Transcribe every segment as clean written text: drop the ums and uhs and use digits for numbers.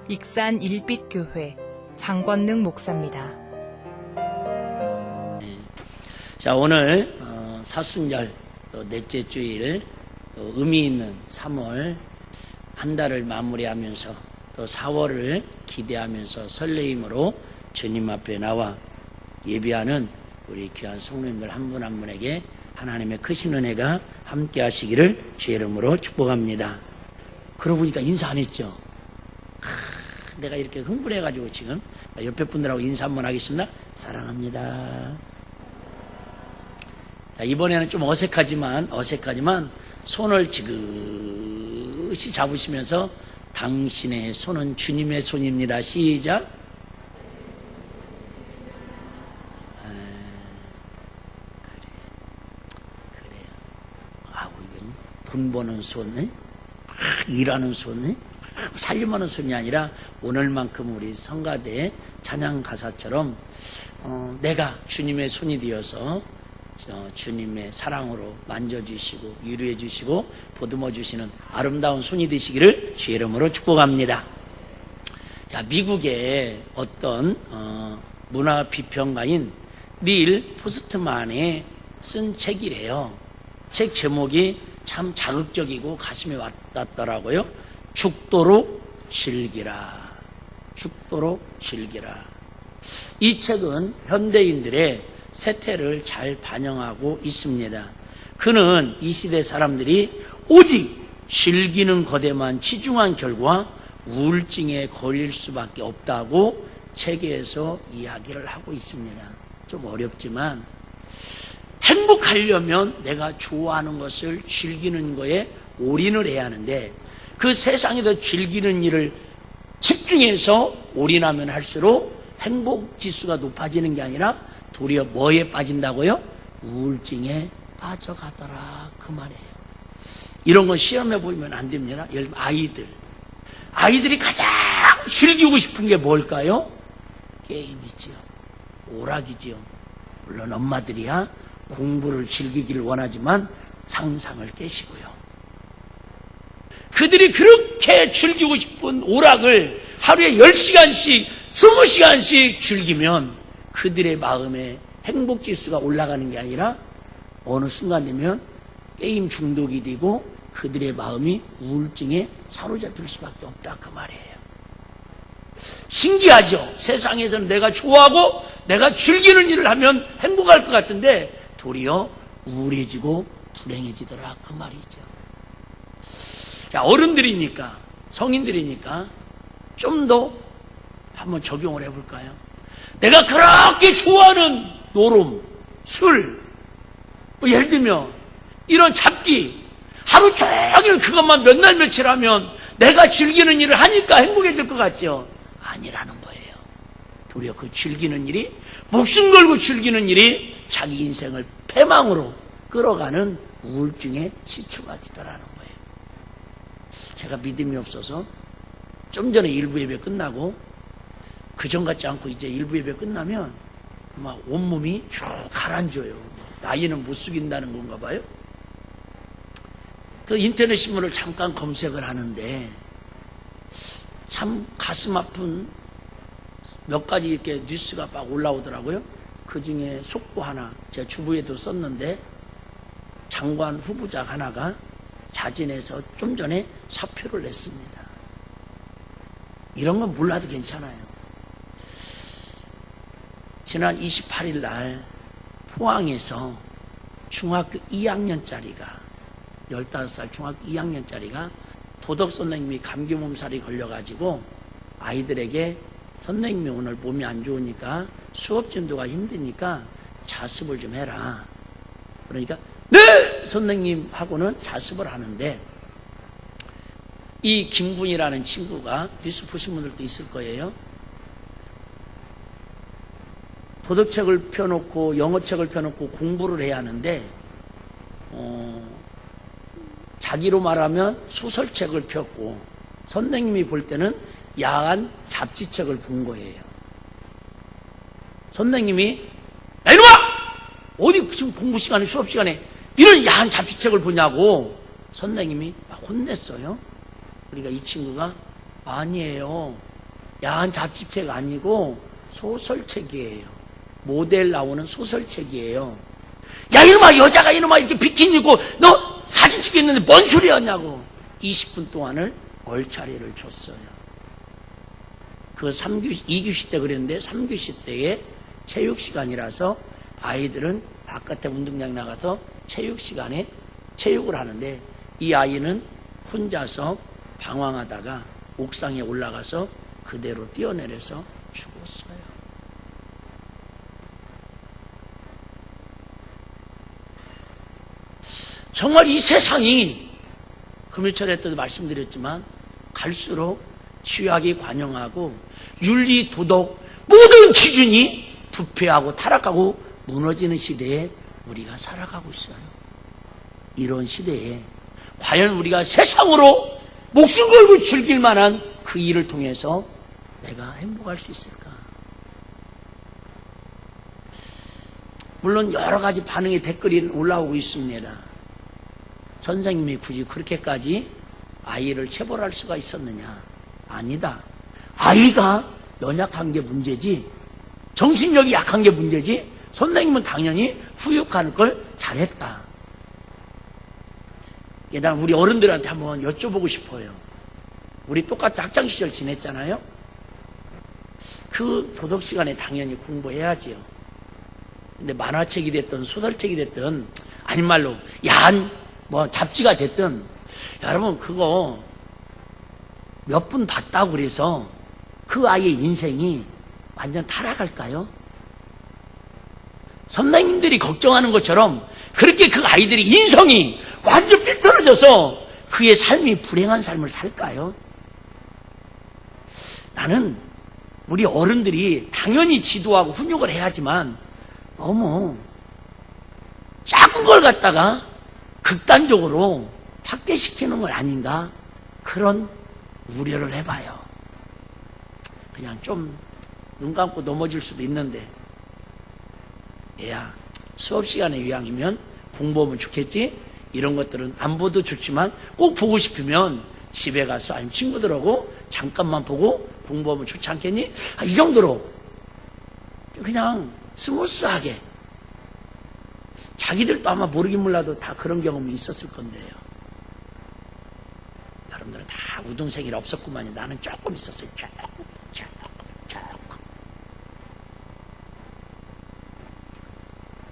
익산 일빛교회 장권능 목사입니다. 자, 오늘 사순절 또 넷째 주일 또 의미 있는 3월 한 달을 마무리하면서 또 4월을 기대하면서 설레임으로 주님 앞에 나와 예배하는 우리 귀한 성도님들 한 분 한 분에게 하나님의 크신 은혜가 함께 하시기를 주의 이름으로 축복합니다. 그러고 보니까 인사 안 했죠? 내가 이렇게 흥분해가지고 지금 옆에 분들하고 인사 한번 하겠습니다. 사랑합니다. 자, 이번에는 좀 어색하지만 손을 지그시 잡으시면서 당신의 손은 주님의 손입니다. 시작. 그래요. 아우, 이건 돈 버는 손, 일하는 손, 살림하는 손이 아니라 오늘만큼 우리 성가대 찬양 가사처럼 내가 주님의 손이 되어서 주님의 사랑으로 만져주시고 위로해 주시고 보듬어 주시는 아름다운 손이 되시기를 주의 이름으로 축복합니다. 자, 미국의 어떤 문화 비평가인 닐 포스트만이 쓴 책이래요. 책 제목이 참 자극적이고 가슴에 와닿더라고요. 죽도록 즐기라. 죽도록 즐기라. 이 책은 현대인들의 세태를 잘 반영하고 있습니다. 그는 이 시대 사람들이 오직 즐기는 것에만 치중한 결과 우울증에 걸릴 수밖에 없다고 책에서 이야기를 하고 있습니다. 좀 어렵지만 행복하려면 내가 좋아하는 것을 즐기는 거에 올인을 해야 하는데 그 세상에서 즐기는 일을 집중해서 올인하면 할수록 행복 지수가 높아지는 게 아니라 도리어 뭐에 빠진다고요? 우울증에 빠져가더라, 그 말이에요. 이런 거 시험해 보면 안 됩니다. 예를 들면 아이들이 가장 즐기고 싶은 게 뭘까요? 게임이지요. 오락이지요. 물론 엄마들이야 공부를 즐기기를 원하지만 상상을 깨시고요. 그들이 그렇게 즐기고 싶은 오락을 하루에 10시간씩 20시간씩 즐기면 그들의 마음에 행복지수가 올라가는 게 아니라 어느 순간 되면 게임 중독이 되고 그들의 마음이 우울증에 사로잡힐 수밖에 없다, 그 말이에요. 신기하죠? 세상에서는 내가 좋아하고 내가 즐기는 일을 하면 행복할 것 같은데 도리어 우울해지고 불행해지더라, 그 말이죠. 자, 어른들이니까 성인들이니까 좀 더 한번 적용을 해볼까요? 내가 그렇게 좋아하는 노름, 술, 예를 들면 이런 잡기, 하루 종일 그것만 몇 날 며칠 하면 내가 즐기는 일을 하니까 행복해질 것 같죠? 아니라는 거예요. 도리어 그 즐기는 일이, 목숨 걸고 즐기는 일이 자기 인생을 패망으로 끌어가는 우울증의 시초가 되더라는 거예요. 제가 믿음이 없어서 좀 전에 일부 예배 끝나고 그전 같지 않고 이제 일부 예배 끝나면 막 온몸이 쭉 가라앉아요. 나이는 못 숙인다는 건가 봐요. 그 인터넷 신문을 잠깐 검색을 하는데 참 가슴 아픈 몇 가지 이렇게 뉴스가 막 올라오더라고요. 그 중에 속보 하나, 제가 주부에도 썼는데 장관 후보자 하나가 자진해서 좀 전에 사표를 냈습니다. 이런 건 몰라도 괜찮아요. 지난 28일 날 포항에서 중학교 2학년짜리가 15살 중학교 2학년짜리가 도덕 선생님이 감기 몸살이 걸려가지고 아이들에게 선생님이 오늘 몸이 안 좋으니까 수업 진도가 힘드니까 자습을 좀 해라. 그러니까 네! 선생님 하고는 자습을 하는데 이 김군이라는 친구가 뉴스 보신 분들도 있을 거예요. 도덕책을 펴놓고 영어책을 펴놓고 공부를 해야 하는데 자기로 말하면 소설책을 폈고 선생님이 볼 때는 야한 잡지책을 본 거예요. 선생님이 야 이놈아! 어디 지금 공부 시간에 수업 시간에 이런 야한 잡지책을 보냐고 선생님이 막 혼냈어요. 그러니까 이 친구가 아니에요. 야한 잡지책 아니고 소설책이에요. 모델 나오는 소설책이에요. 야, 이놈아, 여자가 이놈아 이렇게 비키니 입고 너 사진 찍겠는데 뭔 소리였냐고 20분 동안을 얼차리를 줬어요. 그 2교시 때 그랬는데 3교시 때에 체육 시간이라서 아이들은 바깥에 운동장 나가서 체육 시간에 체육을 하는데 이 아이는 혼자서 방황하다가 옥상에 올라가서 그대로 뛰어내려서 죽었어요. 정말 이 세상이 금요일에 때도 말씀드렸지만 갈수록 취약이 관영하고 윤리, 도덕 모든 기준이 부패하고 타락하고 무너지는 시대에 우리가 살아가고 있어요. 이런 시대에 과연 우리가 세상으로 목숨 걸고 즐길 만한 그 일을 통해서 내가 행복할 수 있을까? 물론 여러 가지 반응의 댓글이 올라오고 있습니다. 선생님이 굳이 그렇게까지 아이를 체벌할 수가 있었느냐? 아니다. 아이가 연약한 게 문제지 정신력이 약한 게 문제지 선생님은 당연히 후육하는 걸 잘했다. 난 우리 어른들한테 한번 여쭤보고 싶어요. 우리 똑같이 학창시절 지냈잖아요. 그 도덕 시간에 당연히 공부해야지요. 근데 만화책이 됐든 소설책이 됐든 아닌 말로 야한 잡지가 됐든 여러분 그거 몇 분 봤다고 그래서 그 아이의 인생이 완전 타락할까요? 선생님들이 걱정하는 것처럼 그렇게 그 아이들의 인성이 완전 삐뚤어져서 그의 삶이 불행한 삶을 살까요? 나는 우리 어른들이 당연히 지도하고 훈육을 해야지만 너무 작은 걸 갖다가 극단적으로 확대시키는 건 아닌가 그런 우려를 해봐요. 그냥 좀 눈 감고 넘어질 수도 있는데 얘야 수업 시간에 이왕이면 공부하면 좋겠지? 이런 것들은 안 봐도 좋지만 꼭 보고 싶으면 집에 가서 아니면 친구들하고 잠깐만 보고 공부하면 좋지 않겠니? 이 정도로 그냥 스무스하게 자기들도 아마 모르긴 몰라도 다 그런 경험이 있었을 건데요. 여러분들은 다 우등생이라 없었구만요. 나는 조금 있었어요. 조금.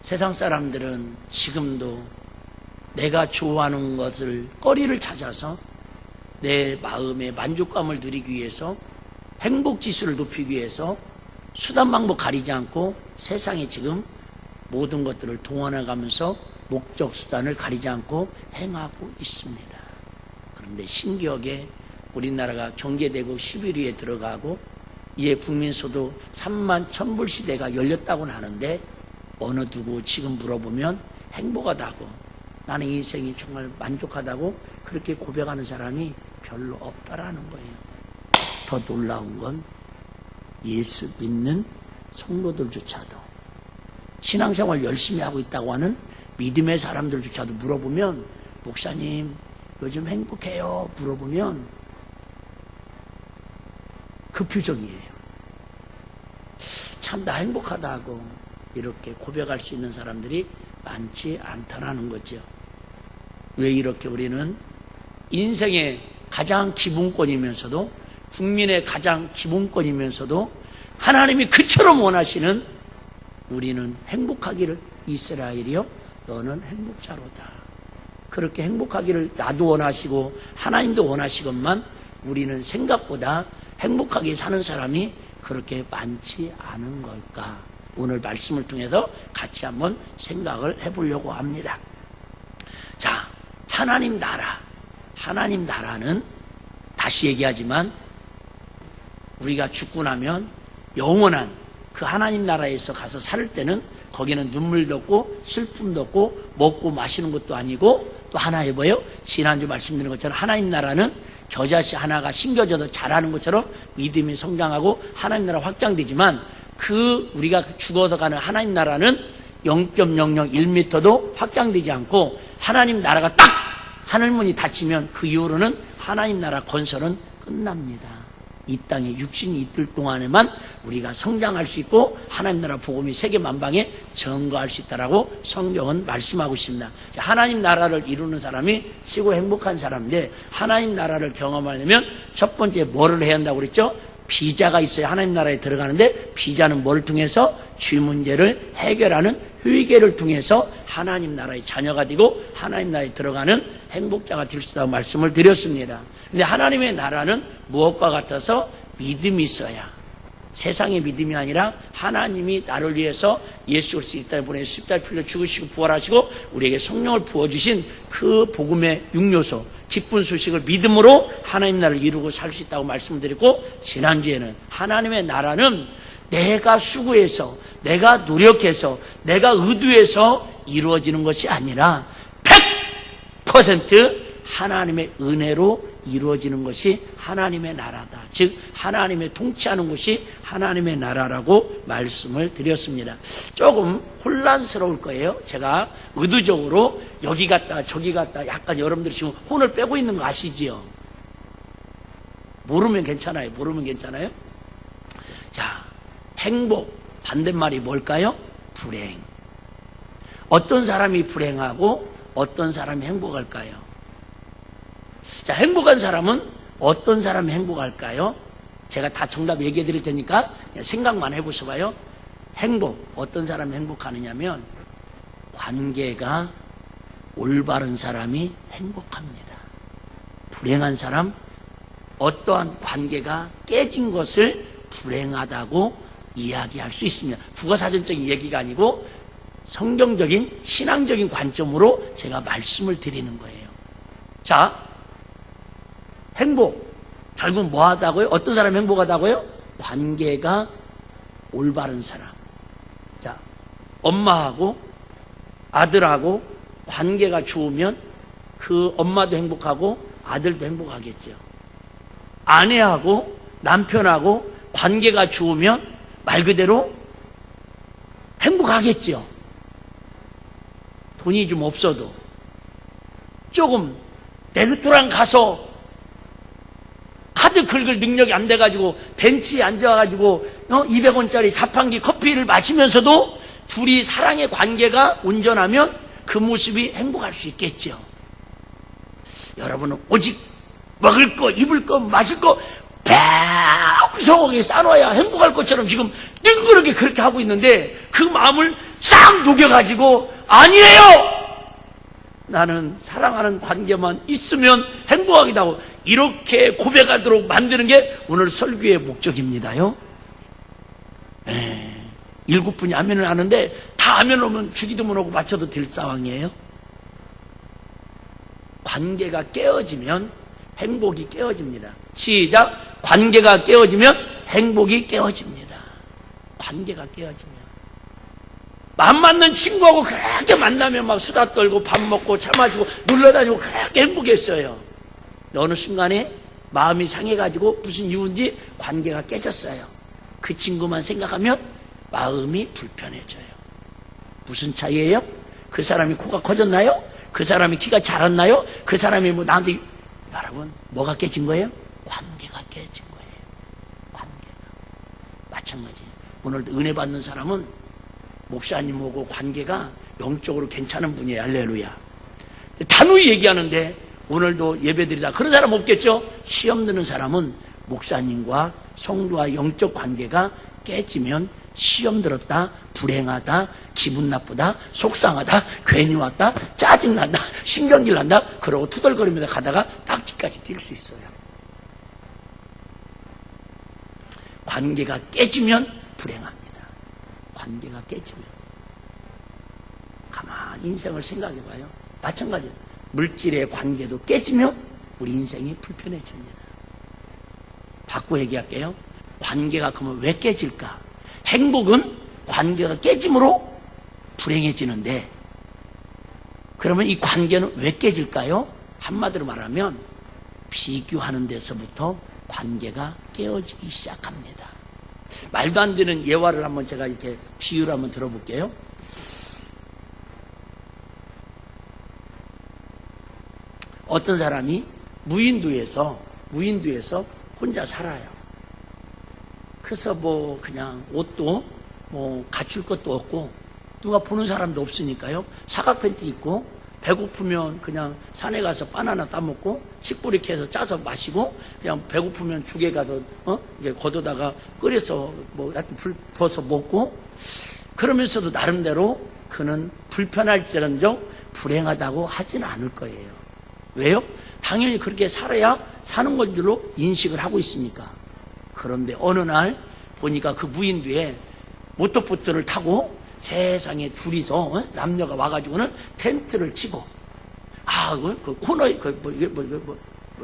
세상 사람들은 지금도 내가 좋아하는 것을 거리를 찾아서 내 마음의 만족감을 누리기 위해서 행복지수를 높이기 위해서 수단 방법 가리지 않고 세상에 지금 모든 것들을 동원해가면서 목적 수단을 가리지 않고 행하고 있습니다. 그런데 신기하게 우리나라가 경제대국 11위에 들어가고 이에 국민소득 3만 1000불 시대가 열렸다고는 하는데 어느 누구 지금 물어보면 행복하다고 나는 인생이 정말 만족하다고 그렇게 고백하는 사람이 별로 없다라는 거예요. 더 놀라운 건 예수 믿는 성도들조차도 신앙생활 열심히 하고 있다고 하는 믿음의 사람들조차도 물어보면 목사님 요즘 행복해요 물어보면 그 표정이에요. 참 나 행복하다고 이렇게 고백할 수 있는 사람들이 많지 않다라는 거죠. 왜 이렇게 우리는 인생의 가장 기본권이면서도 국민의 가장 기본권이면서도 하나님이 그처럼 원하시는 우리는 행복하기를 이스라엘이여 너는 행복자로다. 그렇게 행복하기를 나도 원하시고 하나님도 원하시건만 우리는 생각보다 행복하게 사는 사람이 그렇게 많지 않은 걸까? 오늘 말씀을 통해서 같이 한번 생각을 해보려고 합니다. 자, 하나님 나라. 하나님 나라는 다시 얘기하지만 우리가 죽고 나면 영원한 그 하나님 나라에서 가서 살 때는 거기는 눈물도 없고 슬픔도 없고 먹고 마시는 것도 아니고 또 하나 해봐요. 지난주 말씀드린 것처럼 하나님 나라는 겨자씨 하나가 심겨져서 자라는 것처럼 믿음이 성장하고 하나님 나라 확장되지만 그 우리가 죽어서 가는 하나님 나라는 0.001m도 확장되지 않고 하나님 나라가 딱 하늘문이 닫히면 그 이후로는 하나님 나라 건설은 끝납니다. 이 땅에 육신이 있을 동안에만 우리가 성장할 수 있고 하나님 나라 복음이 세계 만방에 전거할 수 있다라고 성경은 말씀하고 있습니다. 하나님 나라를 이루는 사람이 최고 행복한 사람인데, 하나님 나라를 경험하려면 첫 번째 뭐를 해야 한다고 그랬죠? 비자가 있어야 하나님 나라에 들어가는데, 비자는 뭘 통해서? 주 문제를 해결하는 회개를 통해서 하나님 나라의 자녀가 되고 하나님 나라에 들어가는 행복자가 될 수 있다고 말씀을 드렸습니다. 근데 하나님의 나라는 무엇과 같아서? 믿음이 있어야. 세상의 믿음이 아니라 하나님이 나를 위해서 예수 그리스도 이 땅에 보내서 십자가에 풀려 죽으시고 부활하시고 우리에게 성령을 부어주신 그 복음의 6요소, 기쁜 소식을 믿음으로 하나님 나라를 이루고 살 수 있다고 말씀드리고, 지난주에는 하나님의 나라는 내가 수고해서, 내가 노력해서, 내가 의도해서 이루어지는 것이 아니라 100% 하나님의 은혜로 이루어지는 것이 하나님의 나라다. 즉 하나님의 통치하는 것이 하나님의 나라라고 말씀을 드렸습니다. 조금 혼란스러울 거예요. 제가 의도적으로 여기 갔다 저기 갔다 약간 여러분들이 지금 혼을 빼고 있는 거 아시지요? 모르면 괜찮아요. 모르면 괜찮아요. 자, 행복 반대말이 뭘까요? 불행. 어떤 사람이 불행하고 어떤 사람이 행복할까요? 자, 행복한 사람은 어떤 사람이 행복할까요? 제가 다 정답 얘기해 드릴 테니까 생각만 해보셔봐요. 행복, 어떤 사람이 행복하느냐면 관계가 올바른 사람이 행복합니다. 불행한 사람, 어떠한 관계가 깨진 것을 불행하다고 이야기할 수 있습니다. 국어사전적인 얘기가 아니고 성경적인 신앙적인 관점으로 제가 말씀을 드리는 거예요. 자, 행복, 결국 뭐 하다고요? 어떤 사람이 행복하다고요? 관계가 올바른 사람. 자, 엄마하고 아들하고 관계가 좋으면 그 엄마도 행복하고 아들도 행복하겠죠. 아내하고 남편하고 관계가 좋으면 말 그대로 행복하겠죠. 돈이 좀 없어도 조금 레스토랑 가서 카드 긁을 능력이 안 돼가지고 벤치에 앉아가지고 200원짜리 자판기 커피를 마시면서도 둘이 사랑의 관계가 온전하면 그 모습이 행복할 수 있겠죠. 여러분은 오직 먹을 거, 입을 거, 마실 거 풍성하게 싸놔야 행복할 것처럼 지금 뜬그렇게 그렇게 하고 있는데, 그 마음을 싹 녹여가지고 아니에요! 나는 사랑하는 관계만 있으면 행복하기도 하고, 이렇게 고백하도록 만드는 게 오늘 설교의 목적입니다요. 7분이 아멘을 하는데 다 아멘 오면 주기도 못하고 맞춰도 될 상황이에요. 관계가 깨어지면 행복이 깨어집니다. 시작. 관계가 깨어지면 행복이 깨어집니다. 관계가 깨어지면. 맘 맞는 친구하고 그렇게 만나면 막 수다 떨고 밥 먹고 차 마시고 놀러다니고 그렇게 행복했어요. 어느 순간에 마음이 상해가지고 무슨 이유인지 관계가 깨졌어요. 그 친구만 생각하면 마음이 불편해져요. 무슨 차이예요? 그 사람이 코가 커졌나요? 그 사람이 키가 자랐나요? 그 사람이 뭐 나한테, 여러분 뭐가 깨진 거예요? 관계가 깨진 거예요. 관계가. 마찬가지. 오늘 은혜 받는 사람은 목사님하고 관계가 영적으로 괜찮은 분이에요. 할렐루야. 단호히 얘기하는데 오늘도 예배드리다 그런 사람 없겠죠? 시험 드는 사람은 목사님과 성도와 영적 관계가 깨지면 시험 들었다, 불행하다, 기분 나쁘다, 속상하다, 괜히 왔다, 짜증난다, 신경질 난다, 그러고 투덜거리면서 가다가 딱지까지 뛸 수 있어요. 관계가 깨지면 불행합니다. 관계가 깨지면. 가만히 인생을 생각해봐요. 마찬가지예요. 물질의 관계도 깨지면 우리 인생이 불편해집니다. 바꿔 얘기할게요. 관계가 그러면 왜 깨질까? 행복은 관계가 깨짐으로 불행해지는데, 그러면 이 관계는 왜 깨질까요? 한마디로 말하면 비교하는 데서부터 관계가 깨어지기 시작합니다. 말도 안 되는 예화를 한번 제가 이렇게 비유를 한번 들어볼게요. 어떤 사람이 무인도에서 혼자 살아요. 그래서 뭐 그냥 옷도 뭐 갖출 것도 없고 누가 보는 사람도 없으니까요. 사각 팬티 입고 배고프면 그냥 산에 가서 바나나 따먹고 식뿌리 캐서 짜서 마시고 그냥 배고프면 죽에 가서 이게 걷어다가 끓여서 뭐 하여튼 불 부어서 먹고 그러면서도 나름대로 그는 불편할지언정 불행하다고 하지는 않을 거예요. 왜요? 당연히 그렇게 살아야 사는 건 줄로 인식을 하고 있으니까. 그런데 어느 날 보니까 그 무인도에 모터보트를 타고 세상에 둘이서 남녀가 와가지고는 텐트를 치고 그 코너에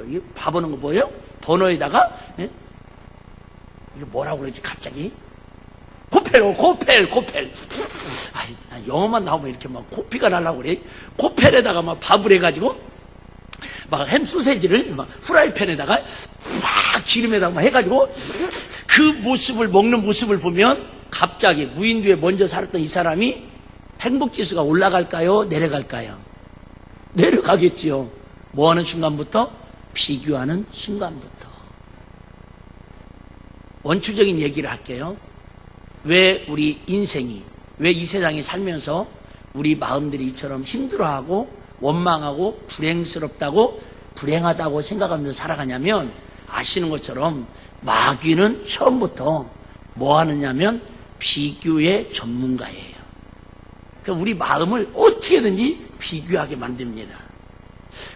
이게 봐보는 거 뭐예요? 번호에다가 이거 뭐라고 그러지 갑자기? 코펠. 아이, 영어만 나오면 이렇게 막 코피가 날라고 그래. 코펠에다가 막 밥을 해가지고 막 햄 소세지를 막 프라이팬에다가 막 기름에다가 막 해가지고 그 모습을 먹는 모습을 보면 갑자기 무인도에 먼저 살았던 이 사람이 행복지수가 올라갈까요? 내려갈까요? 내려가겠지요. 뭐 하는 순간부터? 비교하는 순간부터. 원초적인 얘기를 할게요. 왜 우리 인생이, 왜 이 세상에 살면서 우리 마음들이 이처럼 힘들어하고 원망하고 불행스럽다고 불행하다고 생각하면서 살아가냐면 아시는 것처럼 마귀는 처음부터 뭐 하느냐면 비교의 전문가예요. 그러니까 우리 마음을 어떻게든지 비교하게 만듭니다.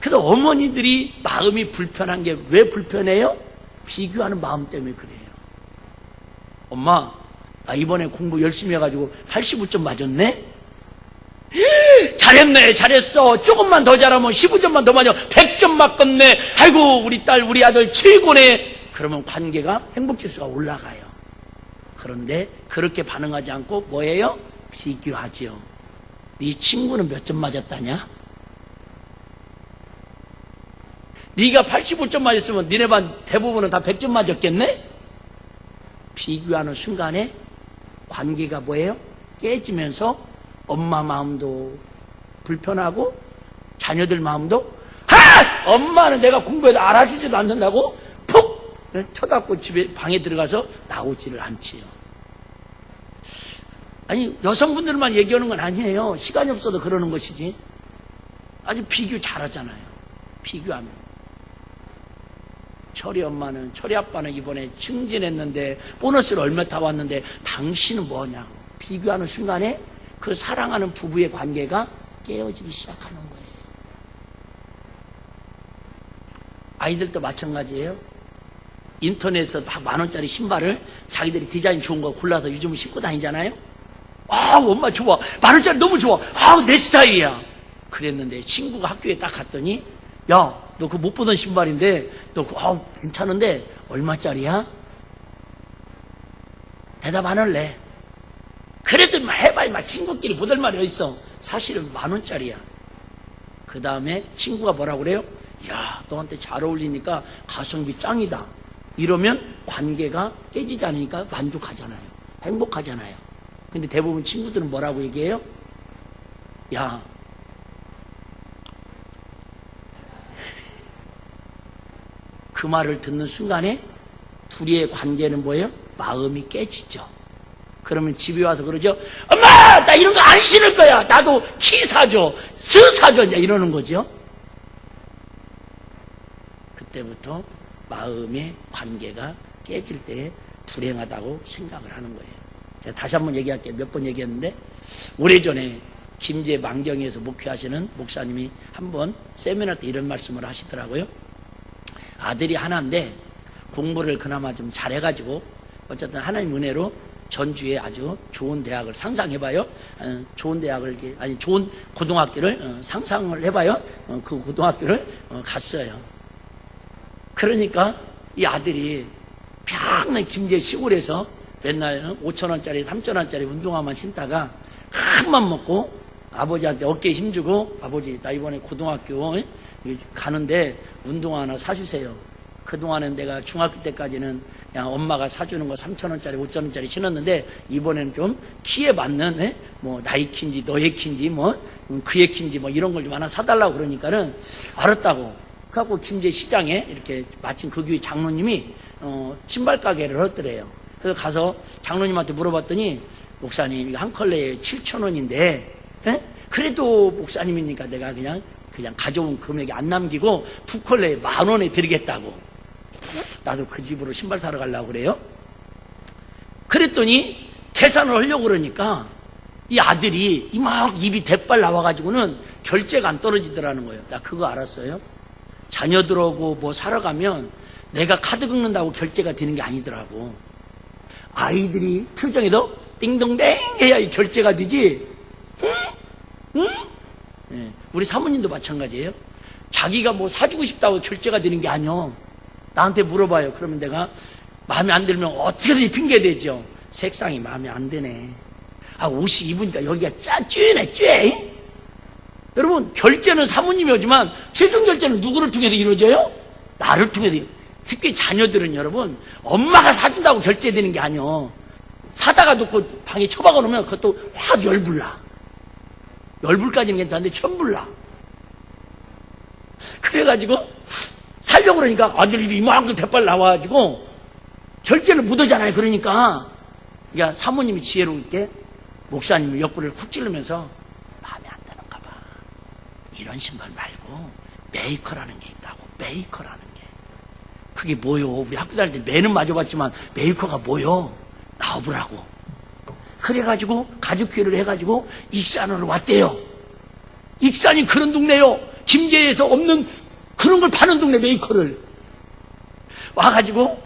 그래서 어머니들이 마음이 불편한 게 왜 불편해요? 비교하는 마음 때문에 그래요. 엄마, 나 이번에 공부 열심히 해가지고 85점 맞았네? 잘했네, 잘했어. 조금만 더 잘하면 15점만 더 맞아. 100점 맞겠네. 아이고, 우리 딸, 우리 아들 최고네. 그러면 관계가 행복지수가 올라가요. 그런데 그렇게 반응하지 않고 뭐예요? 비교하지요. 네 친구는 몇 점 맞았다냐? 네가 85점 맞았으면 니네 반 대부분은 다 100점 맞았겠네? 비교하는 순간에 관계가 뭐예요? 깨지면서 엄마 마음도 불편하고 자녀들 마음도 엄마는 내가 공부해도 알아주지도 않는다고 푹 쳐닫고 집에 방에 들어가서 나오지를 않지요. 아니 여성분들만 얘기하는 건 아니에요. 시간이 없어도 그러는 것이지. 아주 비교 잘하잖아요. 비교하면. 철이 엄마는, 철이 아빠는 이번에 승진했는데 보너스를 얼마 타왔는데 당신은 뭐냐고 비교하는 순간에 그 사랑하는 부부의 관계가 깨어지기 시작하는 거예요. 아이들도 마찬가지예요. 인터넷에서 막 10,000원짜리 신발을 자기들이 디자인 좋은 거 골라서 요즘은 신고 다니잖아요. 엄마 좋아. 10,000원짜리 너무 좋아. 내 스타일이야. 그랬는데 친구가 학교에 딱 갔더니 야, 너 그거 못 보던 신발인데 너 그거 괜찮은데 얼마짜리야? 대답 안 할래. 그래도 해봐야 친구끼리 보낼 말이 어딨어. 사실은 10,000원짜리야. 그 다음에 친구가 뭐라고 그래요? 야, 너한테 잘 어울리니까 가성비 짱이다. 이러면 관계가 깨지지 않으니까 만족하잖아요. 행복하잖아요. 근데 대부분 친구들은 뭐라고 얘기해요? 야, 그 말을 듣는 순간에 둘이의 관계는 뭐예요? 마음이 깨지죠. 그러면 집에 와서 그러죠. 엄마, 나 이런 거 안 신을 거야. 나도 키 사줘, 스 사줘. 이제 이러는 거죠. 그때부터 마음의 관계가 깨질 때 불행하다고 생각을 하는 거예요. 제가 다시 한번 얘기할게요. 몇 번 얘기했는데 오래전에 김제 만경에서 목회하시는 목사님이 한번 세미나 때 이런 말씀을 하시더라고요. 아들이 하나인데 공부를 그나마 좀 잘해가지고 어쨌든 하나님 은혜로 전주에 아주 좋은 대학을 상상해봐요. 좋은 대학을 아니 좋은 고등학교를 상상을 해봐요. 그 고등학교를 갔어요. 그러니까 이 아들이 평생 김제 시골에서 맨날 5,000원짜리 3,000원짜리 운동화만 신다가 큰맘 먹고 아버지한테 어깨에 힘주고 아버지 나 이번에 고등학교 가는데 운동화 하나 사주세요. 그동안은 내가 중학교 때까지는 그냥 엄마가 사주는 거 3,000원짜리 5,000원짜리 신었는데 이번에는 좀 키에 맞는 뭐 나이 키인지 너의 키인지 뭐 그의 키인지 뭐 이런 걸 좀 하나 사달라고 그러니까는 알았다고. 그래갖고 김제 시장에 이렇게 마침 그 교회 장로님이 신발 가게를 했더래요. 그래서 가서 장로님한테 물어봤더니 목사님 이거 한 컬레에 7,000원인데 그래도 목사님이니까 내가 그냥 가져온 금액이 안 남기고 2컬레에 10,000원에 드리겠다고. 나도 그 집으로 신발 사러 가려고 그래요. 그랬더니 계산을 하려고 그러니까 이 아들이 막 입이 대빨 나와가지고는 결제가 안 떨어지더라는 거예요. 나 그거 알았어요. 자녀들하고 뭐 사러 가면 내가 카드 긁는다고 결제가 되는 게 아니더라고. 아이들이 표정에도 띵동댕 해야 이 결제가 되지. 응? 네, 우리 사모님도 마찬가지예요. 자기가 뭐 사주고 싶다고 결제가 되는 게 아니요. 나한테 물어봐요. 그러면 내가 마음에 안 들면 어떻게든 핑계대죠. 색상이 마음에 안 드네. 옷이 입으니까 여기가 쬐네 쬐. 여러분, 결제는 사모님이 오지만 최종 결제는 누구를 통해서 이루어져요? 나를 통해서. 특히 자녀들은 여러분, 엄마가 사준다고 결제되는 게 아니요. 사다가 놓고 방에 처박아 놓으면 그것도 확 열불나. 열불까지는 괜찮은데 천불나. 그래가지고 살려고 그러니까 아들이 이만큼 대빨 나와가지고 결제를 못 하잖아요. 그러니까 사모님이 지혜로울 때 목사님이 옆구리를 쿡 찌르면서 마음에 안 드는가 봐. 이런 신발 말고 메이커라는 게 있다고. 메이커라는 게. 그게 뭐요? 우리 학교 다닐 때 매는 맞아봤지만 메이커가 뭐요? 나와보라고. 그래가지고 가족회의를 해가지고 익산으로 왔대요. 익산이 그런 동네요. 김제에서 없는 그런 걸 파는 동네 메이커를. 와가지고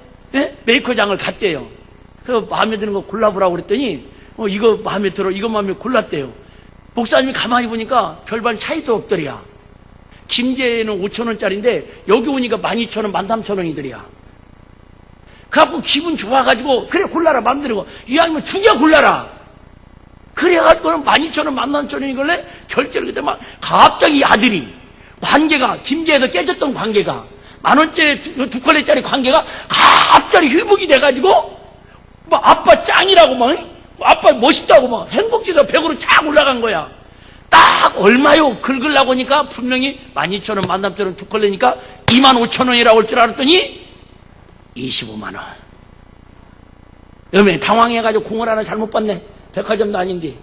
메이커장을 갔대요. 그래서 마음에 드는 거 골라보라고 그랬더니 이거 마음에 들어. 이거 마음에 골랐대요. 목사님이 가만히 보니까 별반 차이도 없더래야. 김제에는 5,000원짜리인데 여기 오니까 12,000원, 13,000원이더래야. 그래갖고 기분 좋아가지고 그래 골라라 마음대로. 이왕이면 2개 골라라. 그래가지고는 12,000원, 13,000원이길래 결제를 그때 막 갑자기 아들이 관계가 김제에서 깨졌던 관계가 10,000원짜리 2컬레짜리 관계가 갑자기 회복이 돼가지고 막 아빠 짱이라고 막 아빠 멋있다고 막 행복지도 100으로 쫙 올라간 거야. 딱 얼마요? 긁으려고 하니까 분명히 12,000원, 13,000원 2컬레니까 25,000원이라고 할 줄 알았더니 25만원. 여매 당황해가지고 공을 하나 잘못 봤네. 백화점도 아닌데.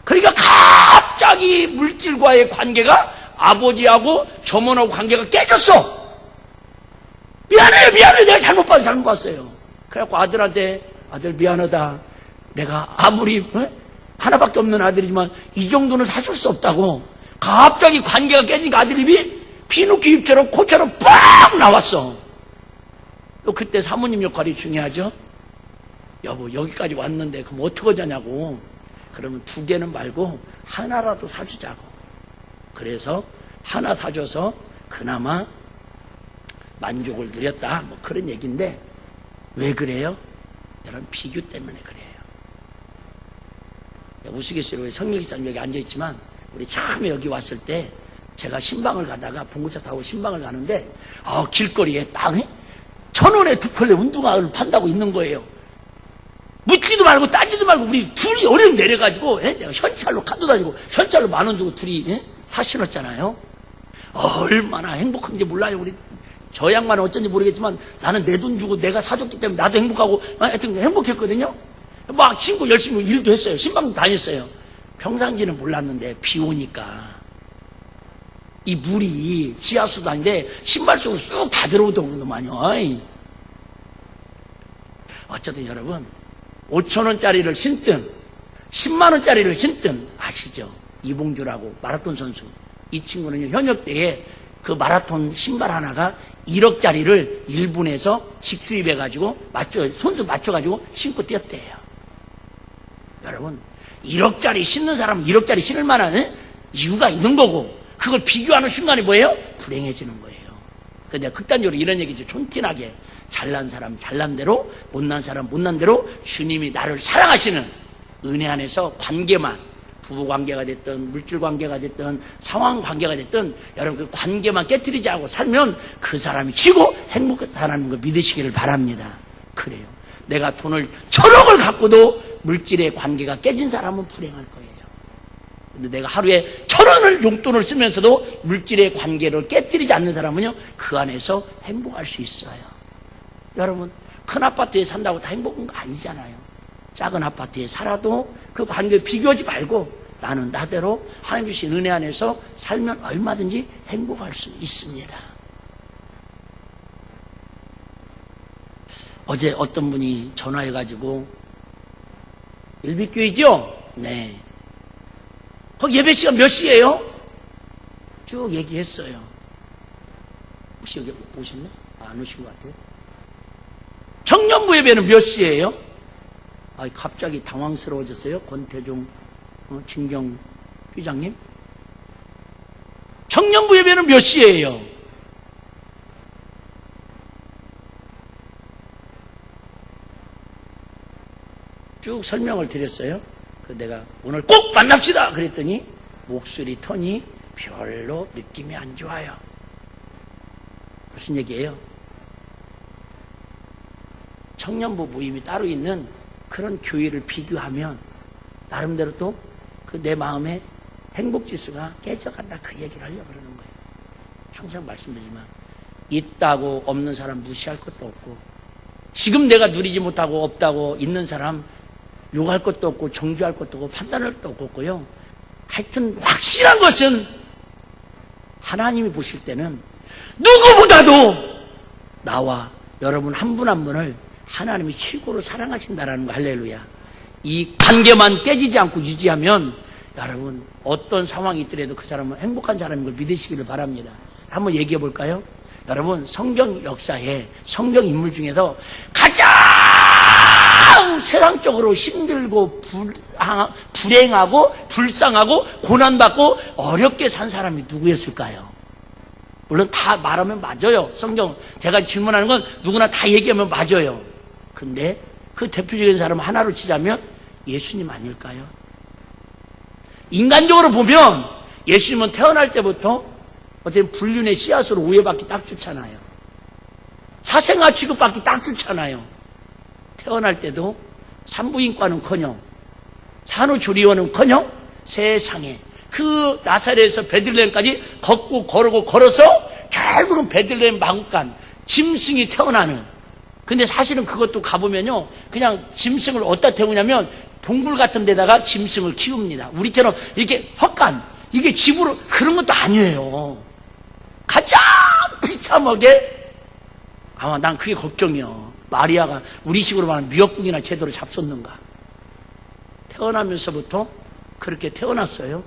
그러니까 갑자기 물질과의 관계가 아버지하고 점원하고 관계가 깨졌어. 미안해요. 내가 잘못 봤어요. 그래갖고 아들한테 아들 미안하다. 내가 아무리 하나밖에 없는 아들이지만 이 정도는 사줄 수 없다고. 갑자기 관계가 깨지니까 아들 입이 피누키 입처럼 코처럼 빡 나왔어. 또 그때 사모님 역할이 중요하죠. 여보 여기까지 왔는데 그럼 어떡하자냐고. 그러면 2개는 말고 하나라도 사주자고. 그래서 하나 사줘서 그나마 만족을 누렸다. 뭐 그런 얘기인데 왜 그래요? 여러분 비교 때문에 그래요. 우스갯소리로 우리 성일 기사님 여기 앉아있지만 우리 처음에 여기 왔을 때 제가 신방을 가다가 봉고차 타고 신방을 가는데 길거리에 딱 1,000원에 2컬레 운동화를 판다고 있는 거예요. 묻지도 말고 따지도 말고 우리 둘이 어른 내려가지고 내가 현찰로 카드 다니고 현찰로 10,000원 주고 둘이 사 신었잖아요. 얼마나 행복한지 몰라요. 우리 저 양반은 어쩐지 모르겠지만 나는 내 돈 주고 내가 사줬기 때문에 나도 행복하고 하여튼 행복했거든요. 막 신고 열심히 일도 했어요. 신방도 다녔어요. 평상시는 몰랐는데 비 오니까 이 물이 지하수도 아닌데 신발 속으로 쑥 다 들어오더구만요. 어쨌든 여러분 5,000원짜리를 신든 10만원짜리를 신든 아시죠? 이봉주라고 마라톤 선수. 이 친구는 현역 때에 그 마라톤 신발 하나가 1억짜리를 일본에서 직수입해가지고 손수 맞춰가지고 신고 뛰었대요. 여러분 1억짜리 신는 사람은 1억짜리 신을 만한 이유가 있는 거고 그걸 비교하는 순간이 뭐예요? 불행해지는 거예요. 근데 극단적으로 이런 얘기죠. 촌티나게 잘난 사람 잘난 대로 못난 사람 못난 대로 주님이 나를 사랑하시는 은혜 안에서 관계만 부부관계가 됐든 물질관계가 됐든 상황관계가 됐든 여러분 그 관계만 깨트리지 않고 살면 그 사람이 지고 행복한 사람인 걸 믿으시기를 바랍니다. 그래요. 내가 돈을 1,000억을 갖고도 물질의 관계가 깨진 사람은 불행할 거예요. 근데 내가 하루에 1,000원을 용돈을 쓰면서도 물질의 관계를 깨트리지 않는 사람은요 그 안에서 행복할 수 있어요. 여러분 큰 아파트에 산다고 다 행복한 거 아니잖아요. 작은 아파트에 살아도 그 관계에 비교하지 말고 나는 나대로 하나님 주신 은혜 안에서 살면 얼마든지 행복할 수 있습니다. 어제 어떤 분이 전화해가지고 일빛교회죠? 네. 거기 예배 시간 몇 시예요? 쭉 얘기했어요. 혹시 여기 오셨나? 안 오신 것 같아요. 청년부 예배는 몇 시예요? 갑자기 당황스러워졌어요. 권태종 진경 회장님. 청년부 예배는 몇 시예요? 쭉 설명을 드렸어요. 내가 오늘 꼭 만납시다 그랬더니 목소리 톤이 별로 느낌이 안 좋아요. 무슨 얘기예요? 청년부 모임이 따로 있는 그런 교회를 비교하면 나름대로 또 그 내 마음의 행복지수가 깨져간다, 그 얘기를 하려고 그러는 거예요. 항상 말씀드리지만 있다고 없는 사람 무시할 것도 없고, 지금 내가 누리지 못하고 없다고 있는 사람 욕할 것도 없고 정죄할 것도 없고 판단할 것도 없고요. 하여튼 확실한 것은 하나님이 보실 때는 누구보다도 나와 여러분 한 분 한 분을 하나님이 최고로 사랑하신다라는 거. 할렐루야. 이 관계만 깨지지 않고 유지하면 여러분 어떤 상황이 있더라도 그 사람은 행복한 사람인 걸 믿으시기를 바랍니다. 한번 얘기해 볼까요? 여러분 성경 역사에 성경 인물 중에서 가장 세상적으로 힘들고 불행하고 불쌍하고 고난받고 어렵게 산 사람이 누구였을까요? 물론 다 말하면 맞아요. 성경 제가 질문하는 건 누구나 다 얘기하면 맞아요. 근데 그 대표적인 사람 하나로 치자면 예수님 아닐까요? 인간적으로 보면 예수님은 태어날 때부터 어떤 불륜의 씨앗으로 오해받기 딱 좋잖아요. 사생아 취급받기 딱 좋잖아요. 태어날 때도 산부인과는커녕 산후조리원은커녕 세상에 그 나사렛에서 베들레헴까지 걷고 걸고 걸어서 결국은 베들레헴 마구간 짐승이 태어나는. 근데 사실은 그것도 가보면요, 그냥 짐승을 어디다 태우냐면 동굴 같은 데다가 짐승을 키웁니다. 우리처럼 이렇게 헛간 이게 집으로 그런 것도 아니에요. 가장 비참하게, 아마 난 그게 걱정이요. 마리아가 우리 식으로 말하면 미역국이나 제대로 잡섰는가. 태어나면서부터 그렇게 태어났어요.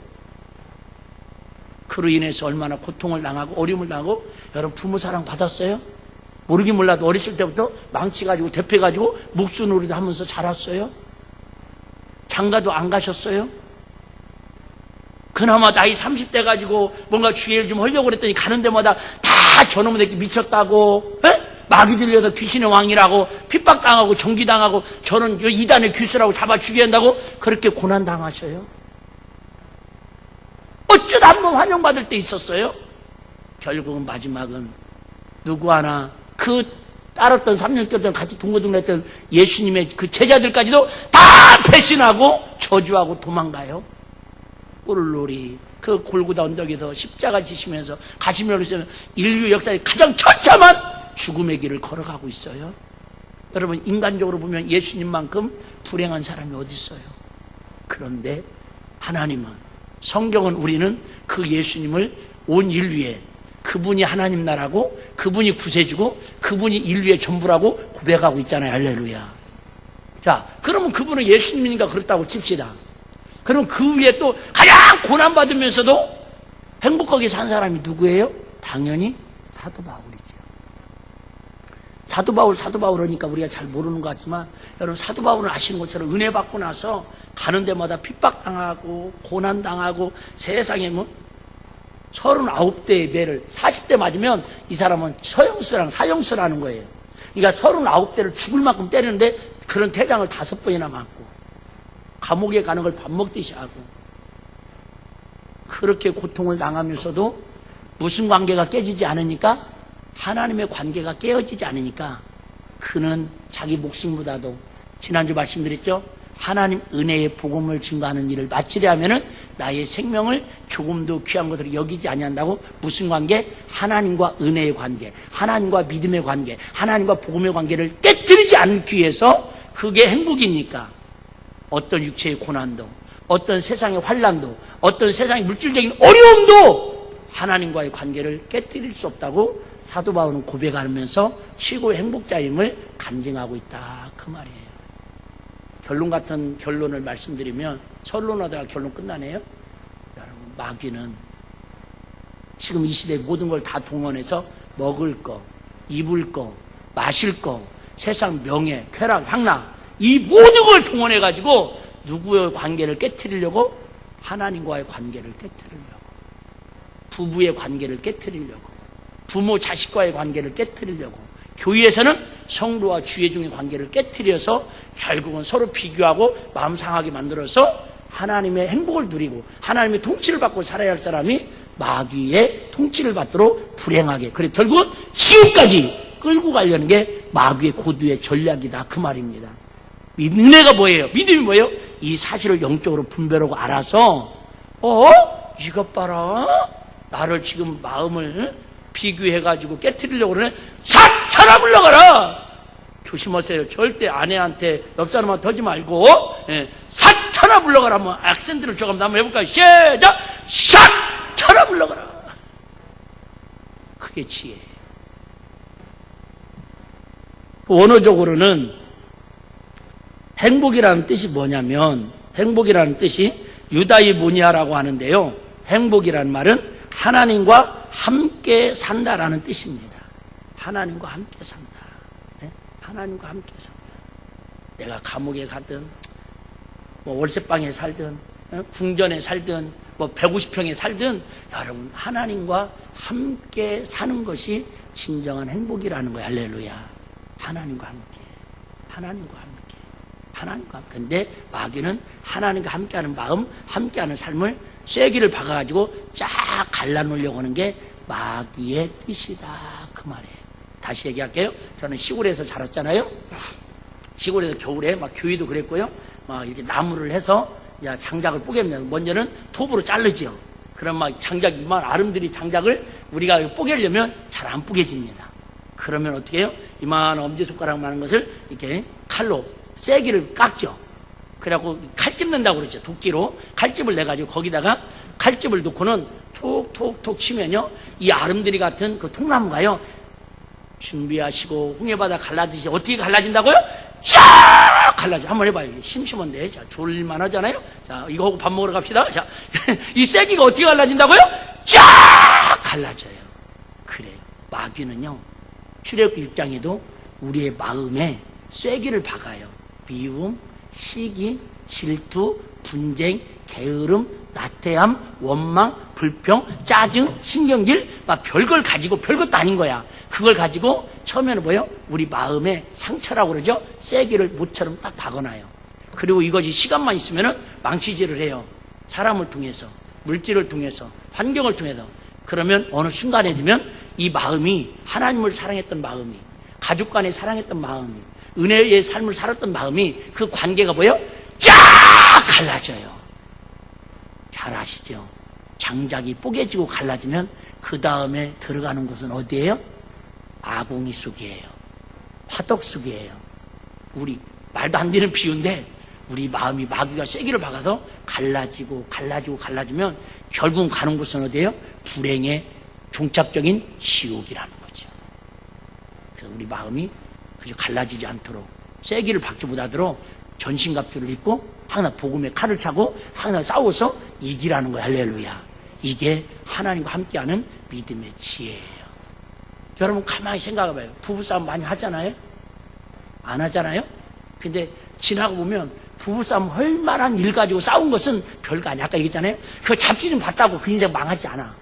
그로 인해서 얼마나 고통을 당하고 어려움을 당하고. 여러분 부모 사랑 받았어요? 모르긴 몰라도 어렸을 때부터 망치 가지고 대패 가지고 묵수놀이도 하면서 자랐어요? 장가도 안 가셨어요? 그나마 나이 30대 가지고 뭔가 주의를 좀 하려고 그랬더니 가는 데마다 다 저놈의 새끼 미쳤다고, 마귀 들려서 귀신의 왕이라고 핍박당하고 정기당하고 저는 이단의 귀수라고 잡아 죽여야 한다고 그렇게 고난당하셔요? 어쩌다 한번 환영받을 때 있었어요? 결국은 마지막은 누구 하나 그 따랐던 3년 동안 같이 동거동거했던 예수님의 그 제자들까지도 다 배신하고 저주하고 도망가요. 꿀놀이 그 골고다 언덕에서 십자가 지시면서 가시면서 있으면 인류 역사의 가장 처참한 죽음의 길을 걸어가고 있어요. 여러분 인간적으로 보면 예수님만큼 불행한 사람이 어디 있어요? 그런데 하나님은, 성경은 우리는 그 예수님을 온 인류에 그분이 하나님 나라고 그분이 구세주고 그분이 인류의 전부라고 고백하고 있잖아요. 할렐루야. 자, 그러면 그분은 예수님이니까 그렇다고 칩시다. 그럼 그 위에 또 가장 고난받으면서도 행복하게 산 사람이 누구예요? 당연히 사도 바울이죠. 사도 바울 하니까 우리가 잘 모르는 것 같지만 여러분 사도 바울은 아시는 것처럼 은혜 받고 나서 가는 데마다 핍박당하고 고난당하고 세상에 뭐 39대의 매를 40대 맞으면 이 사람은 처형수랑 사형수라는 거예요. 그러니까 39대를 죽을 만큼 때리는데 그런 태장을 5번이나 맞고 감옥에 가는 걸 밥 먹듯이 하고 그렇게 고통을 당하면서도 무슨 관계가 깨지지 않으니까, 하나님의 관계가 깨어지지 않으니까 그는 자기 목숨보다도, 지난주 말씀드렸죠? 하나님 은혜의 복음을 증거하는 일을 마치려 하면은 나의 생명을 조금도 귀한 것으로 여기지 아니한다고. 무슨 관계? 하나님과 은혜의 관계, 하나님과 믿음의 관계, 하나님과 복음의 관계를 깨뜨리지 않기 위해서. 그게 행복입니까? 어떤 육체의 고난도, 어떤 세상의 환난도, 어떤 세상의 물질적인 어려움도 하나님과의 관계를 깨뜨릴 수 없다고 사도 바울은 고백하면서 최고의 행복자임을 간증하고 있다, 그 말이에요. 결론 같은 결론을 말씀드리면, 설론하다가 결론 끝나네요. 여러분, 마귀는 지금 이 시대에 모든 걸 다 동원해서 먹을 거, 입을 거, 마실 거, 세상 명예, 쾌락, 향락, 이 모든 걸 동원해가지고 누구의 관계를 깨뜨리려고? 하나님과의 관계를 깨뜨리려고, 부부의 관계를 깨뜨리려고, 부모 자식과의 관계를 깨뜨리려고, 교회에서는 성도와 주의종의 관계를 깨뜨려서 결국은 서로 비교하고 마음 상하게 만들어서 하나님의 행복을 누리고 하나님의 통치를 받고 살아야 할 사람이 마귀의 통치를 받도록 불행하게, 그래 결국은 지옥까지 끌고 가려는 게 마귀의 고두의 전략이다, 그 말입니다. 은혜가 뭐예요? 믿음이 뭐예요? 이 사실을 영적으로 분별하고 알아서 이것 봐라, 나를 지금 마음을 비교해가지고 깨트리려고 그러네. 사탄아 물러가라. 조심하세요. 절대 아내한테 옆 사람한테 하지 말고 사탄아 물러가라. 한번 악센트를 조금 한번 해볼까요? 시작. 사탄아 물러가라. 그게 지혜예요. 원어적으로는 행복이라는 뜻이 뭐냐면, 행복이라는 뜻이 유다이모니아라고 하는데요, 행복이라는 말은 하나님과 함께 산다라는 뜻입니다. 하나님과 함께 산다. 네? 하나님과 함께 산다. 내가 감옥에 가든, 월세방에 살든, 궁전에 살든, 150평에 살든, 여러분, 하나님과 함께 사는 것이 진정한 행복이라는 거예요. 할렐루야. 하나님과 함께. 하나님과 함께. 하나님과 함께. 근데 마귀는 하나님과 함께하는 마음, 함께하는 삶을 쐐기를 박아가지고 쫙 갈라놓으려고 하는 게 마귀의 뜻이다, 그 말이에요. 다시 얘기할게요. 저는 시골에서 자랐잖아요. 시골에서 겨울에 막 교회도 그랬고요, 막 이렇게 나무를 해서 장작을 뽀갭니다. 먼저는 톱으로 자르죠. 그럼 막 장작이 이만 아름드리 장작을 우리가 뽀개려면 잘 안 뽀개집니다. 그러면 어떻게 해요? 이만 엄지손가락 많은 것을 이렇게 칼로 쐐기를 깎죠. 그래갖고 칼집 낸다고 그러죠. 도끼로 칼집을 내가지고 거기다가 칼집을 놓고는 톡톡톡 치면요, 이 아름드리 같은 그 통나무가요, 준비하시고 홍해바다 갈라듯이 어떻게 갈라진다고요? 쫙 갈라져. 한번 해봐요. 심심한데. 자, 졸릴만 하잖아요. 자, 이거 하고 밥 먹으러 갑시다. 자, 이 쐐기가 어떻게 갈라진다고요? 쫙 갈라져요. 그래요. 마귀는요, 출애굽기 6장에도 우리의 마음에 쐐기를 박아요. 미움, 시기, 질투, 분쟁, 게으름, 나태함, 원망, 불평, 짜증, 신경질, 막 별걸 가지고, 별것도 아닌 거야. 그걸 가지고 처음에는 뭐예요? 우리 마음에 상처라고 그러죠? 쐐기를 못처럼 딱 박아놔요. 그리고 이것이 시간만 있으면은 망치질을 해요. 사람을 통해서, 물질을 통해서, 환경을 통해서. 그러면 어느 순간에 되면 이 마음이, 하나님을 사랑했던 마음이, 가족 간에 사랑했던 마음이, 은혜의 삶을 살았던 마음이, 그 관계가 뭐예요? 쫙 갈라져요. 잘 아시죠? 장작이 뽀개지고 갈라지면 그 다음에 들어가는 곳은 어디예요? 아궁이 속이에요. 화덕 속이에요. 우리 말도 안 되는 비유인데, 우리 마음이 마귀가 쐐기를 박아서 갈라지면 결국 가는 곳은 어디예요? 불행의 종착적인 지옥이라는 거죠. 그래서 우리 마음이 그저 갈라지지 않도록 쐐기를 박지 못하도록 전신갑주를 입고 항상 복음의 칼을 차고 항상 싸워서 이기라는 거예요. 할렐루야. 이게 하나님과 함께하는 믿음의 지혜예요. 여러분 가만히 생각해봐요. 부부싸움 많이 하잖아요? 안 하잖아요? 근데 지나고 보면 부부싸움 할 만한 일 가지고 싸운 것은 별거 아니야. 아까 얘기했잖아요. 그거 잡지 좀 봤다고 그 인생 망하지 않아.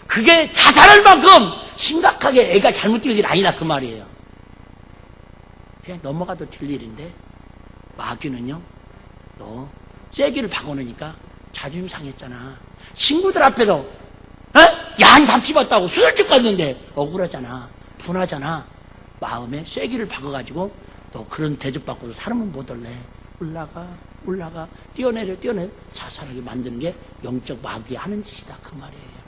그게 자살할 만큼 심각하게 애가 잘못될 일 아니다, 그 말이에요. 그냥 넘어가도 될 일인데, 마귀는요, 너 쐐기를 박아놓으니까 자존심 상했잖아. 친구들 앞에서 야한 잡집었다고 수술집 갔는데 억울하잖아, 분하잖아. 마음에 쐐기를 박아가지고 너 그런 대접받고도 사람은 못 올래. 올라가. 올라가 뛰어내려 자살하게 만드는 게 영적 마귀 하는 짓이다 그 말이에요.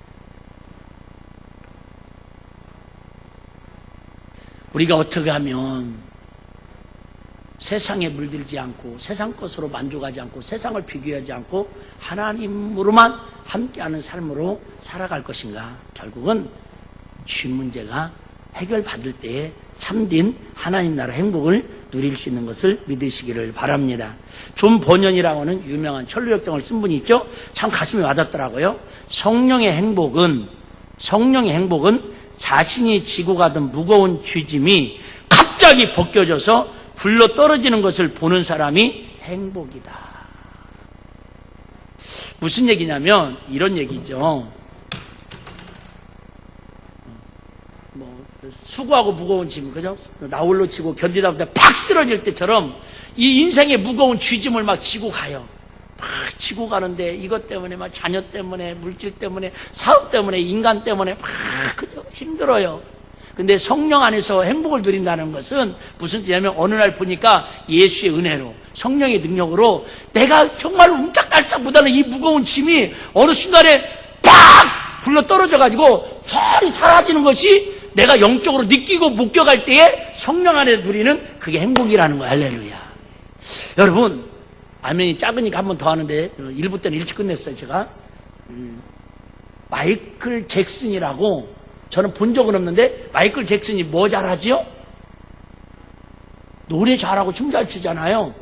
우리가 어떻게 하면 세상에 물들지 않고 세상 것으로 만족하지 않고 세상을 비교하지 않고 하나님으로만 함께하는 삶으로 살아갈 것인가? 결국은 쥐 문제가 해결받을 때에 참된 하나님 나라 행복을 누릴 수 있는 것을 믿으시기를 바랍니다. 존 버년이라고 하는 유명한 천루역정을 쓴 분이 있죠. 참 가슴에 와닿더라고요. 성령의 행복은 자신이 지고 가던 무거운 쥐짐이 갑자기 벗겨져서 불러 떨어지는 것을 보는 사람이 행복이다. 무슨 얘기냐면 이런 얘기죠. 수고하고 무거운 짐, 그죠? 나홀로 지고 견디다 보다 팍 쓰러질 때처럼 이 인생의 무거운 쥐짐을 막 지고 가요. 막 지고 가는데 이것 때문에 막 자녀 때문에 물질 때문에 사업 때문에 인간 때문에 막 그죠? 힘들어요. 근데 성령 안에서 행복을 누린다는 것은 무슨 뜻이냐면 어느 날 보니까 예수의 은혜로 성령의 능력으로 내가 정말 움짝달싹보다는 이 무거운 짐이 어느 순간에 팍 굴러 떨어져 가지고 저리 사라지는 것이 내가 영적으로 느끼고 목격할 때에 성령 안에 누리는 그게 행복이라는 거야. 할렐루야. 여러분 아멘이 작으니까 한 번 더 하는데 1부 때는 일찍 끝냈어요. 제가 마이클 잭슨이라고 저는 본 적은 없는데 마이클 잭슨이 뭐 잘하지요? 노래 잘하고 춤 잘 추잖아요.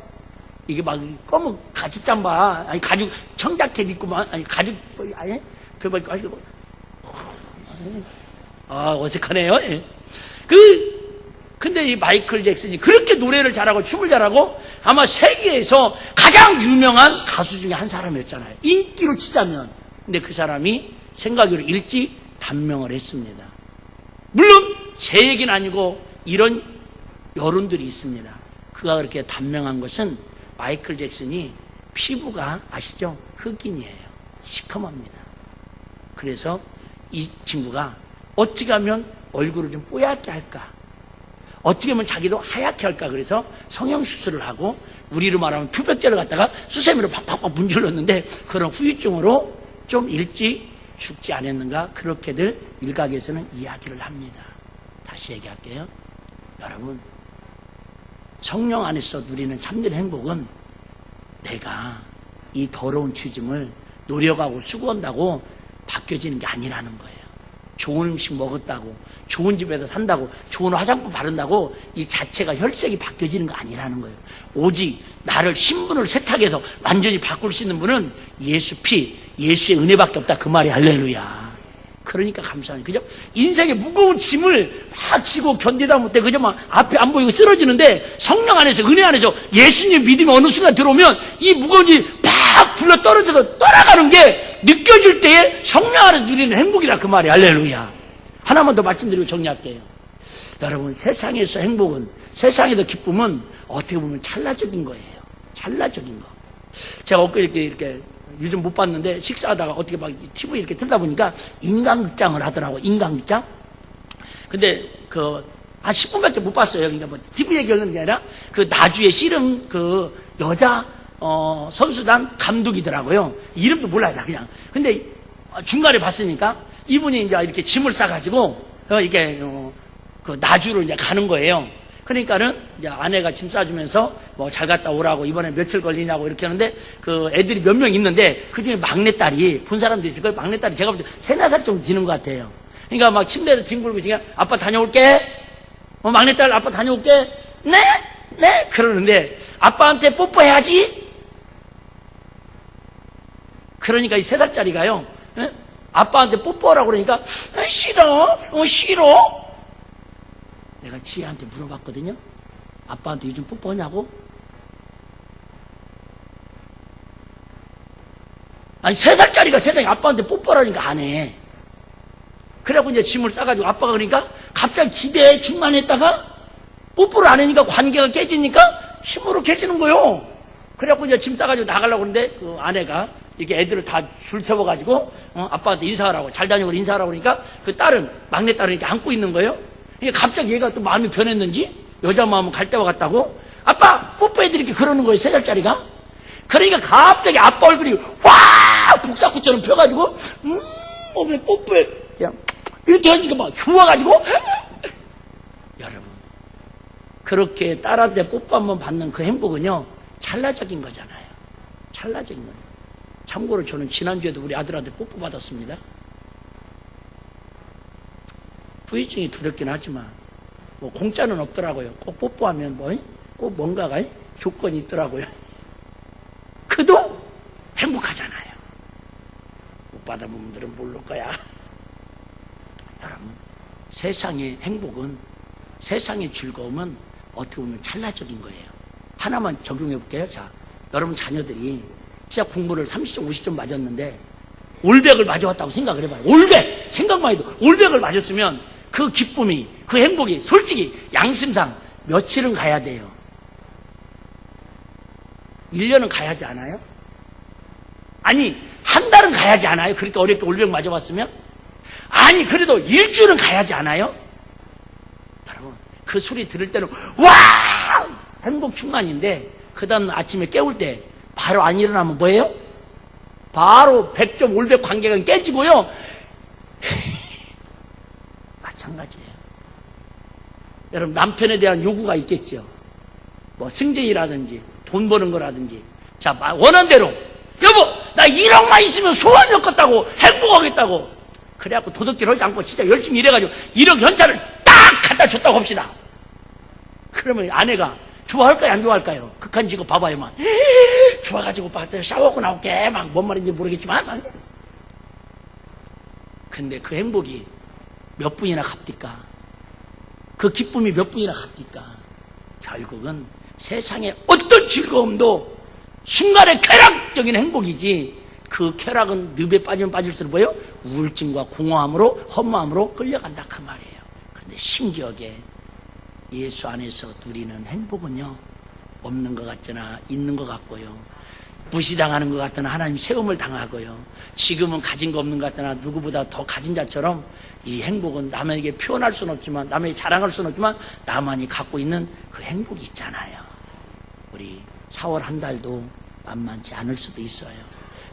이게 막 검은 가죽 잠바 아니 가죽 청자켓 입고만 아니 가죽 아니 그거 어색하네요. 예. 근데 이 마이클 잭슨이 그렇게 노래를 잘하고 춤을 잘하고 아마 세계에서 가장 유명한 가수 중에 한 사람이었잖아요. 인기로 치자면. 근데 그 사람이 생각으로 일찍 단명을 했습니다. 물론 제 얘기는 아니고 이런 여론들이 있습니다. 그가 그렇게 단명한 것은 마이클 잭슨이 피부가 아시죠? 흑인이에요. 시커멉니다. 그래서 이 친구가 어떻게 하면 얼굴을 좀 뽀얗게 할까? 어떻게 하면 자기도 하얗게 할까? 그래서 성형수술을 하고 우리로 말하면 표백제를 갖다가 수세미로 팍팍팍 문질렀는데 그런 후유증으로 좀 일찍 죽지 않았는가? 그렇게들 일각에서는 이야기를 합니다. 다시 얘기할게요. 여러분 성령 안에서 누리는 참된 행복은 내가 이 더러운 쥐짐을 노력하고 수고한다고 바뀌어지는 게 아니라는 거예요. 좋은 음식 먹었다고 좋은 집에서 산다고 좋은 화장품 바른다고 이 자체가 혈색이 바뀌어지는 거 아니라는 거예요. 오직 나를 신분을 세탁해서 완전히 바꿀 수 있는 분은 예수 피 예수의 은혜밖에 없다 그 말이 할렐루야. 그러니까 감사합니다. 그죠? 인생의 무거운 짐을 막 지고 견디다 못해 그죠? 막 앞에 안 보이고 쓰러지는데 성령 안에서 은혜 안에서 예수님 믿음이 어느 순간 들어오면 이 무거운 짐이 팍 굴러 떨어져서 떠나가는 게 느껴질 때에 성령 안에서 누리는 행복이다 그 말이 할렐루야. 하나만 더 말씀드리고 정리할게요. 여러분 세상에서 행복은 세상에서 기쁨은 어떻게 보면 찰나적인 거예요. 찰나적인 거. 제가 엊그저께 이렇게 요즘 못 봤는데 식사하다가 어떻게 막 TV 이렇게 틀다 보니까 인간극장을 하더라고. 인간극장. 근데 한 10분밖에 못 봤어요. 그러니까 뭐 TV 얘기하는 게 아니라 그 나주의 씨름 그 여자 선수단 감독이더라고요. 이름도 몰라요 다 그냥. 근데 중간에 봤으니까 이분이 이제 이렇게 짐을 싸가지고 이게 그 나주로 이제 가는 거예요. 그러니까는 이제 아내가 짐 싸주면서 뭐 잘 갔다 오라고 이번에 며칠 걸리냐고 이렇게 하는데 그 애들이 몇 명 있는데 그 중에 막내딸이 본 사람도 있을 거예요. 막내딸이 제가 볼 때 3-4살 정도 되는 것 같아요. 그러니까 막 침대에서 뒹굴고 있으니까 아빠 다녀올게. 막내딸 아빠 다녀올게. 네? 네? 그러는데 아빠한테 뽀뽀해야지. 그러니까 이 3살짜리가요. 아빠한테 뽀뽀하라고 그러니까 싫어. 싫어. 내가 지혜한테 물어봤거든요. 아빠한테 요즘 뽀뽀하냐고? 아니 3살짜리가 세상에 아빠한테 뽀뽀하라니까 안 해. 그래갖고 이제 짐을 싸가지고 아빠가 그러니까 갑자기 기대에 충만했다가 뽀뽀를 안 하니까 관계가 깨지니까 시무룩해지는 거예요. 그래갖고 이제 짐 싸가지고 나가려고 그러는데 그 아내가 이렇게 애들을 다 줄 세워가지고 아빠한테 인사하라고 잘 다녀오고 인사하라고 그러니까 그 딸은 막내딸은 이렇게 안고 있는 거예요. 갑자기 얘가 또 마음이 변했는지 여자 마음은 갈 데와 같다고 아빠 뽀뽀해드릴게 그러는 거예요. 3살짜리가. 그러니까 갑자기 아빠 얼굴이 와 북사구처럼 펴가지고 몸에 뽀뽀해 그냥 이렇게 하니까 막 좋아가지고 여러분 그렇게 딸한테 뽀뽀 한번 받는 그 행복은요 찰나적인 거잖아요. 찰나적인 거예요. 참고로 저는 지난주에도 우리 아들한테 뽀뽀 받았습니다. 후유증이 두렵긴 하지만 뭐 공짜는 없더라고요. 꼭 뽀뽀하면 꼭 뭔가가 조건이 있더라고요. 그도 행복하잖아요. 못 받아본 분들은 모를 거야. 여러분 세상의 행복은 세상의 즐거움은 어떻게 보면 찰나적인 거예요. 하나만 적용해 볼게요. 자, 여러분 자녀들이 진짜 공부를 30점 50점 맞았는데 올백을 맞아왔다고 생각을 해봐요. 올백! 생각만 해도 올백을 맞았으면 그 기쁨이 그 행복이 솔직히 양심상 며칠은 가야 돼요. 1년은 가야지 않아요? 아니 한 달은 가야지 않아요? 그렇게 어렵게 올백 맞아왔으면? 아니 그래도 일주일은 가야지 않아요? 여러분 그 소리 들을 때는 와! 행복 충만인데 그 다음 아침에 깨울 때 바로 안 일어나면 뭐예요? 바로 100점 올백 관계가 깨지고요. 마찬가지예요. 여러분 남편에 대한 요구가 있겠죠. 뭐 승진이라든지 돈 버는 거라든지 자 원하는 대로 여보 나 1억만 있으면 소원이 없겠다고 행복하겠다고 그래갖고 도둑질 하지 않고 진짜 열심히 일해가지고 1억 현찰을 딱 갖다 줬다고 합시다. 그러면 아내가 좋아할까요 안 좋아할까요? 극한 직업 봐봐요만 좋아가지고 샤워하고 나올게 막 뭔 말인지 모르겠지만 근데 그 행복이 몇 분이나 갑니까? 그 기쁨이 몇 분이나 갑니까? 결국은 세상의 어떤 즐거움도 순간의 쾌락적인 행복이지 그 쾌락은 늪에 빠지면 빠질수록 뭐예요? 우울증과 공허함으로 허무함으로 끌려간다 그 말이에요. 그런데 신기하게 예수 안에서 누리는 행복은요 없는 것 같잖아 있는 것 같고요 무시당하는 것 같으나 하나님 세움을 당하고요 지금은 가진 거 없는 것 같으나 누구보다 더 가진 자처럼 이 행복은 남에게 표현할 수는 없지만 남에게 자랑할 수는 없지만 나만이 갖고 있는 그 행복이 있잖아요. 우리 4월 한 달도 만만치 않을 수도 있어요.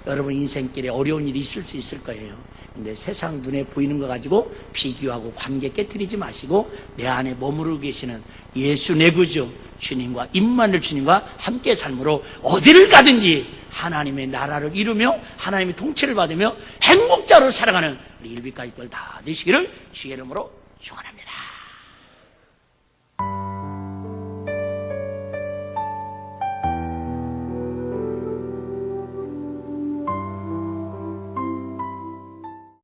여러분 인생길에 어려운 일이 있을 수 있을 거예요. 근데 세상 눈에 보이는 거 가지고 비교하고 관계 깨뜨리지 마시고 내 안에 머무르고 계시는 예수 내 구주 주님과 임마누엘 주님과 함께 삶으로 어디를 가든지 하나님의 나라를 이루며 하나님의 통치를 받으며 행복자로 살아가는 우리 일비가족들 다 되시기를 주의 이름으로 축원합니다.